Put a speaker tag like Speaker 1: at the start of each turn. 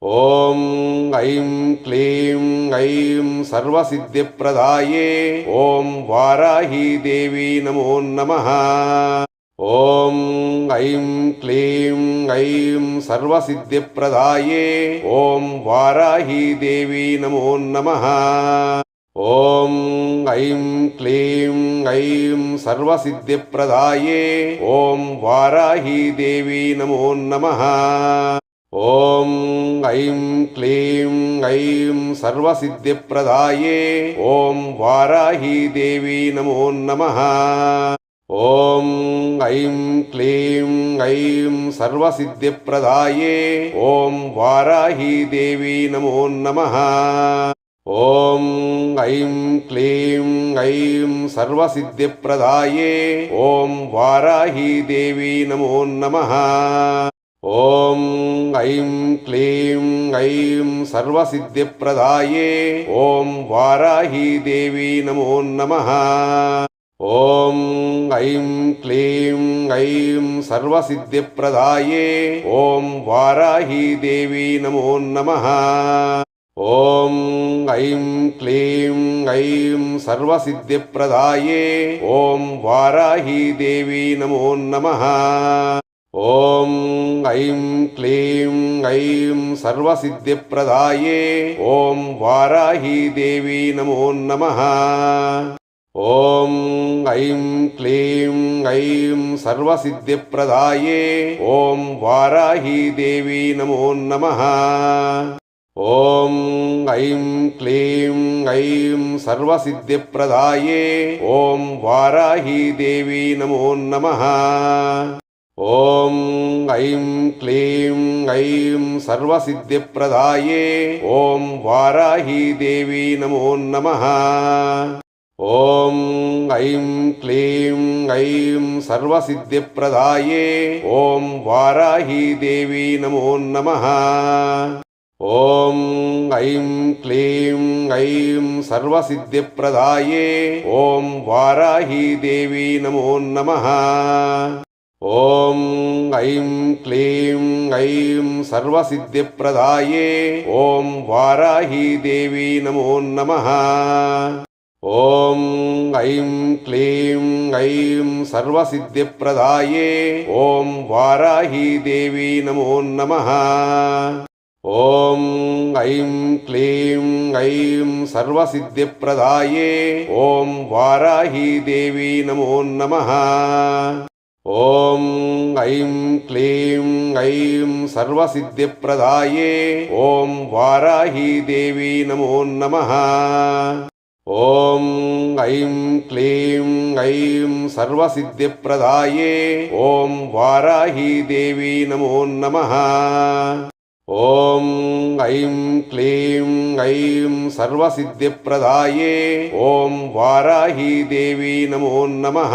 Speaker 1: ॐ ऐं क्लीं ऐं सर्वसिद्धिप्रदाये ॐ वाराही देवी नमो नमः। ॐ ऐं क्लीं ऐं सर्वसिद्धिप्रदाये ॐ वाराही देवी नमो नमः। ॐ ऐं क्लीं ऐं सर्वसिद्धिप्रदाये ॐ वाराही देवी नमो नमः। ॐ ऐं क्लीं ऐं सर्वसिद्धिप्रदाये ॐ वाराही देवी नमो नमः। ॐ ऐं क्लीं ऐं सर्वसिद्धिप्रदाये ॐ वाराही देवी नमो नमः। ॐ ऐं क्लीं ऐं सर्वसिद्धिप्रदाये ॐ वाराही देवी नमो नमः। ॐ ऐं क्लीं ऐं सर्वसिद्धिप्रदाये ॐ वाराही देवी नमो नमः। ॐ ऐं क्लीं ऐं सर्वसिद्धिप्रदाये ॐ वाराही देवी नमो नमः। ॐ ऐं क्लीं ऐं सर्वसिद्धिप्रदाये ॐ वाराही देवी नमो नमः। ॐ ऐं क्लीं ऐं सर्वसिद्धिप्रदाये ॐ वाराही देवी नमो नमः। ॐ ऐं क्लीं ऐं सर्वसिद्धिप्रदाये ॐ वाराही देवी नमो नमः। ॐ ऐं क्लीं ऐं सर्वसिद्धिप्रदाये ॐ वाराही देवी नमो नमः। ॐ ऐं क्लीं ऐं सर्वसिद्धिप्रदाये ॐ वाराही देवी नमो नमः। ॐ ऐं क्लीं ऐं सर्वसिद्धिप्रदाये ॐ वाराही देवी नमो नमः। ॐ ऐं क्लीं ऐं सर्वसिद्धिप्रदाये ॐ वाराही देवी नमो नमः। ॐ ऐं क्लीं ऐं सर्वसिद्धिप्रदाये ॐ वाराही देवी नमो नमः। ॐ ऐं क्लीं ऐं सर्वसिद्धिप्रदाये ॐ वाराही देवी नमो नमः। ॐ ऐं क्लीं ऐं सर्वसिद्धिप्रदाये ॐ वाराही देवी नमो नमः। ॐ ऐं क्लीं ऐं सर्वसिद्धिप्रदाये ॐ वाराही देवी नमो नमः। ॐ ऐं क्लीं ऐं सर्वसिद्धिप्रदाये ॐ वाराही देवी नमो नमः। ॐ ऐं क्लीं ऐं सर्वसिद्धिप्रदाये ॐ वाराही देवी नमो नमः।